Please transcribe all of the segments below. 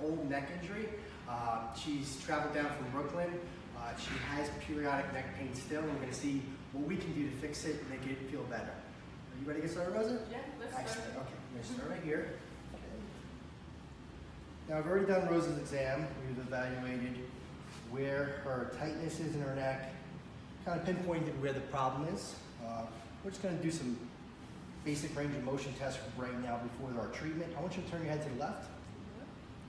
old neck injury. She's traveled down from Brooklyn. She has periodic neck pain still, and we're going to see what we can do to fix it and make it feel better. Are you ready to get started, Rosa? Yeah, let's start. Excellent. Okay, I'm going to start right here. Okay. Now, I've already done Rosa's exam. We've evaluated where her tightness is in her neck, kind of pinpointed where the problem is. We're just going to do some basic range of motion tests right now before our treatment. I want you to turn your head to the left.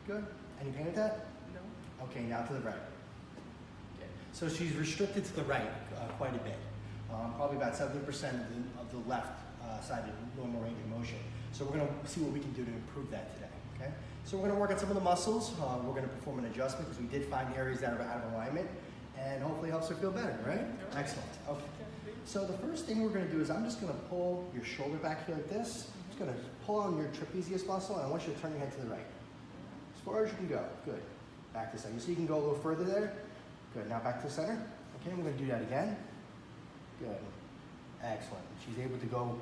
Good. Any pain with that? No. Okay, now to the right. Okay. So she's restricted to the right quite a bit. Probably about 70% of the left side of normal range of motion. So we're going to see what we can do to improve that today. Okay. So we're going to work on some of the muscles. We're going to perform an adjustment because we did find areas that are out of alignment, and hopefully helps her feel better, right? Excellent. Okay. So the first thing we're going to do is I'm just going to pull your shoulder back here like this. I'm just going to pull on your trapezius muscle, and I want you to turn your head to the right. As far as you can go. Good. Back to the center. So you can go a little further there. Good. Now back to the center. Okay, we're going to do that again. Good. Excellent. She's able to go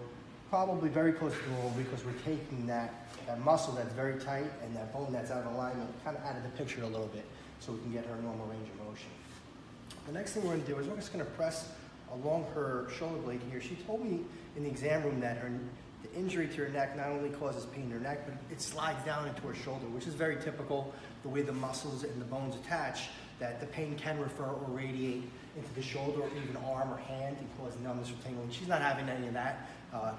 probably very close to normal because we're taking that muscle that's very tight and that bone that's out of alignment kind of out of the picture a little bit so we can get her normal range of motion. The next thing we're going to do is we're just going to press along her shoulder blade here. She told me in the exam room that the injury to her neck not only causes pain in her neck, but it slides down into her shoulder, which is very typical, the way the muscles and the bones attach, that the pain can refer or radiate into the shoulder or even arm or hand and cause numbness or tingling. She's not having any of that,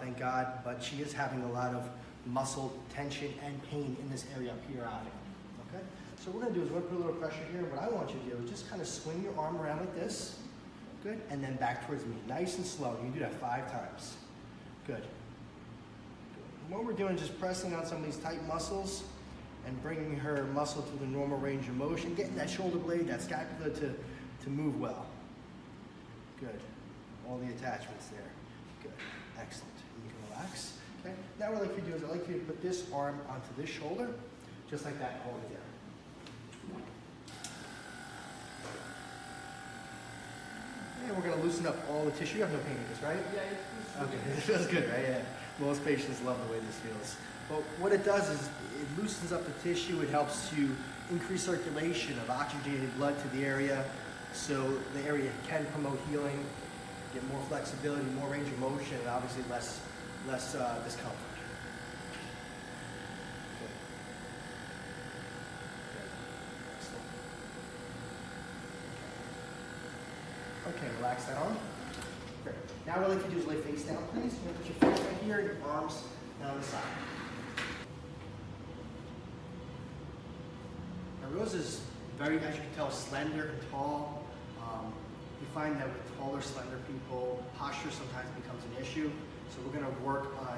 thank God, but she is having a lot of muscle tension and pain in this area periodically. Okay? So what we're going to do is we're going to put a little pressure here. What I want you to do is just kind of swing your arm around like this. Good. And then back towards me. Nice and slow. You can do that 5 times. Good. Good. And what we're doing is just pressing on some of these tight muscles and bringing her muscle to the normal range of motion, getting that shoulder blade, that scapula to move well. Good. All the attachments there. Good. Excellent. And you can relax. Okay. Now what I'd like you to do is I'd like you to put this arm onto this shoulder, just like that, hold it there. And we're going to loosen up all the tissue. You have no pain in this, right? Yeah, it feels Okay, it feels good, right? Yeah. Most patients love the way this feels. But what it does is it loosens up the tissue. It helps to increase circulation of oxygenated blood to the area, so the area can promote healing, get more flexibility, more range of motion, and obviously less discomfort. Good. Excellent. Okay, relax that arm. Great. Now what I'd like you to do is lay face down, please. You're going to put your feet right here, your arms down the side. Now Rosa's very, as you can tell, slender and tall. We find that with taller, slender people, posture sometimes becomes an issue. So we're going to work on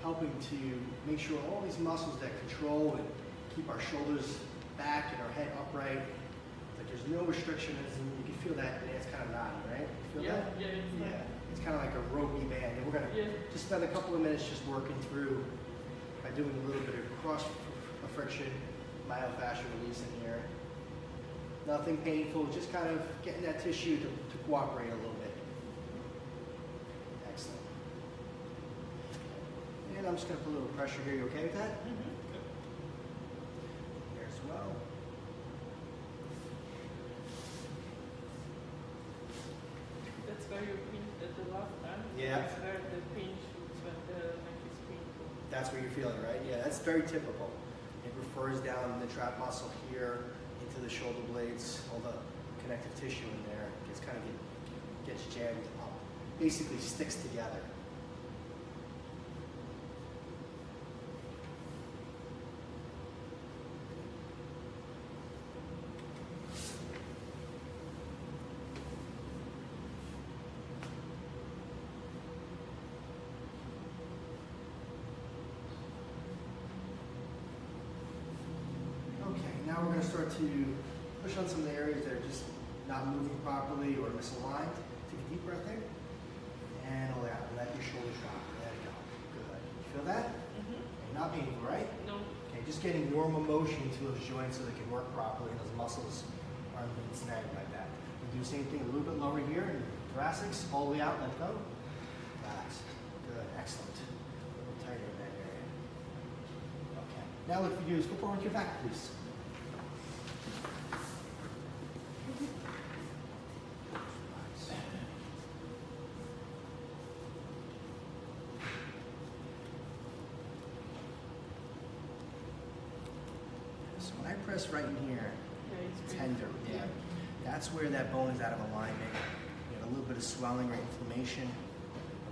helping to make sure all these muscles that control and keep our shoulders back and our head upright, that there's no restriction. You can feel that, and it's kind of knotty, right? You feel that? Yeah. It's kind of like a ropey band. And we're going to just spend a couple of minutes just working through by doing a little bit of cross friction, myofascial release in here. Nothing painful, just kind of getting that tissue to cooperate a little bit. Excellent. And I'm just going to put a little pressure here. You okay with that? Good. Here as well. That's where you pinched at the last time. Yeah. That's where the pinch is when the neck is painful. That's what you're feeling, right? Yeah, that's very typical. It refers down the trap muscle here into the shoulder blades, all the connective tissue in there. It's kind of gets jammed up. Basically sticks together. Now we're going to start to push on some of the areas that are just not moving properly or misaligned. Take a deep breath in and hold out. Let your shoulders drop. There you go. Good. You feel that? Okay, not painful, right? No. Okay, just getting normal motion to those joints so they can work properly and those muscles aren't being snagged like that. We do the same thing a little bit lower here in thoracics, all the way out, let go. Relax. Good, excellent. A little tighter in that area. Okay. Now what you do is flip over to your back, please. press right in here, Yeah, it's tender, painful. yeah. That's where that bone is out of alignment. You have a little bit of swelling or inflammation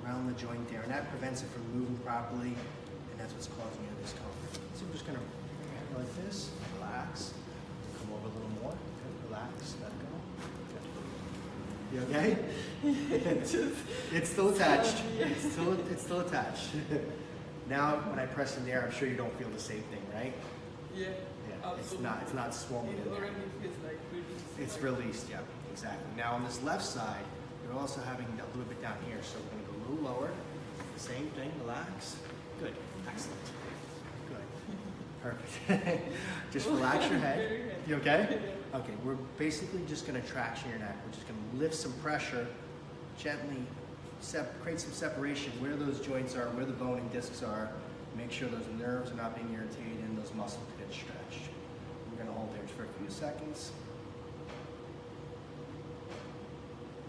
around the joint there, and that prevents it from moving properly, and that's what's causing you discomfort. So we're just gonna bring your head like this, relax, come over a little more, good, relax, let it go. Good. You okay? It's still attached. It's still attached. Now, when I press in there, I'm sure you don't feel the same thing, right? Yeah. Yeah, Absolutely. it's not swollen It in there. already feels like release. It's released, yeah, exactly. Now on this left side, you're also having a little bit down here, so we're gonna go a little lower. Same thing, relax. Good, excellent. Good, perfect. Just relax your head. Very heavy. You okay? Okay, we're basically just gonna traction your neck. We're just gonna lift some pressure, gently create some separation where those joints are, where the bone and discs are. Make sure those nerves are not being irritated and those muscles get stretched. We're gonna hold there for a few seconds.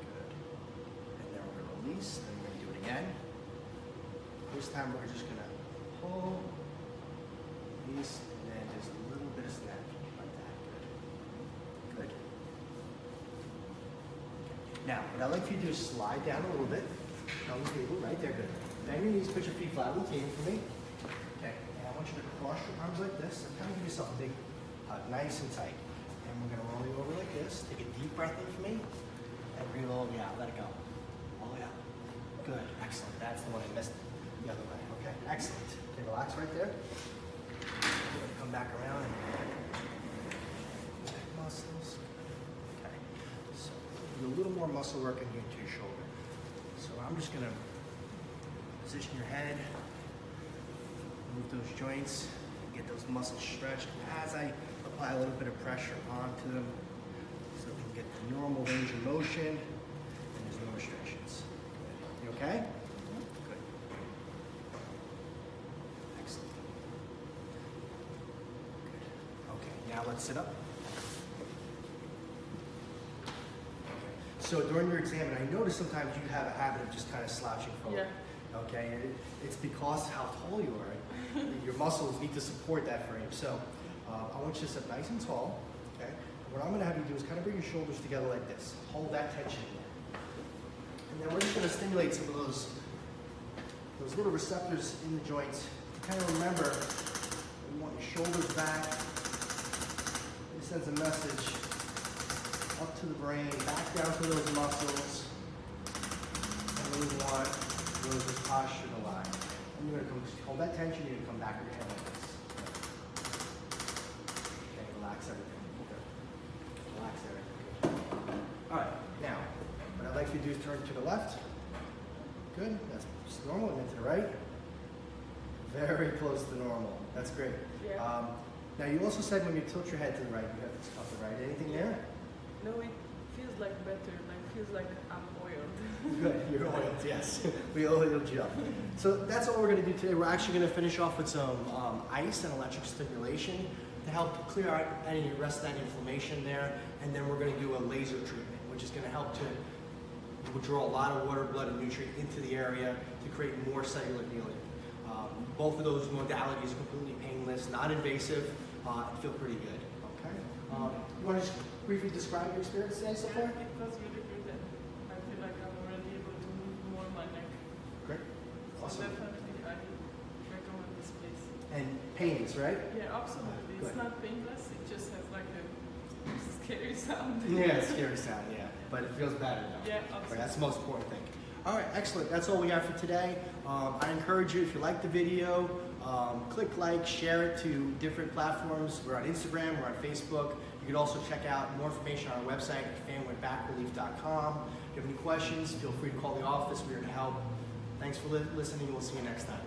Good. And then we're gonna release, then we're gonna do it again. This time we're just gonna pull, release, and then just a little bit of snap, like that. Good. Good. Now, what I'd like for you to do is slide down a little bit on the table, right there, good. Bend your knees, put your feet flat on the table for me. Okay, and I want you to cross your arms like this, and kind of give yourself a big hug, nice and tight. And we're gonna roll you over like this. Take a deep breath in for me, and breathe all the way out, let it go. All the way out. Good, excellent. That's the one I missed the other way, okay, excellent. Okay, relax right there. We're gonna come back around and back muscles. Okay, so do a little more muscle work in here to your shoulder. So I'm just gonna position your head, move those joints, get those muscles stretched as I apply a little bit of pressure onto them so we can get the normal range of motion and there's no restrictions. You okay? Good. Excellent. Good. Okay, now let's sit up. So during your exam, and I notice sometimes you have a habit of just kind of slouching forward. Yeah. Okay, and it's because how tall you are. Your muscles need to support that frame. So I want you to sit nice and tall. Okay. What I'm going to have you do is kind of bring your shoulders together like this. Hold that tension there. And then we're just going to stimulate some of those little receptors in the joints. Kind of remember, you want your shoulders back. It sends a message up to the brain, back down to those muscles. And we want those posture to line. And you're going to hold that tension, you're going to come back with your head like this. Okay, relax everything. Good. Relax everything. All right, now, what I'd like you to do is turn to the left. Good, that's just normal, and then to the right. Very close to normal. That's great. Yeah. Now you also said when you tilt your head to the right, you have to tilt the right. Anything there? No, it feels like better. Like feels like I'm oiled. Good, you're oiled, yes. We oiled you up. So that's all we're going to do today. We're actually going to finish off with some ice and electric stimulation to help clear out any rest of that inflammation there. And then we're going to do a laser treatment, which is going to help to withdraw a lot of water, blood, and nutrient into the area to create more cellular healing. Both of those modalities are completely painless, not invasive, and feel pretty good. Okay. You want to just briefly describe your experience today so far? It was really good. I feel like I'm already able to move more my neck. Great. So Awesome. definitely I recommend this place. And painless, right? Yeah, absolutely. Good. It's not painless. It just has like a scary sound. Yeah, scary sound, yeah. But it feels better though. Yeah, Right, absolutely. that's the most important thing. All right, excellent. That's all we got for today. I encourage you, if you like the video, click like, share it to different platforms. We're on Instagram, we're on Facebook. You can also check out more information on our website at fanwoodbackrelief.com. If you have any questions, feel free to call the office. We're here to help. Thanks for listening. We'll see you next time.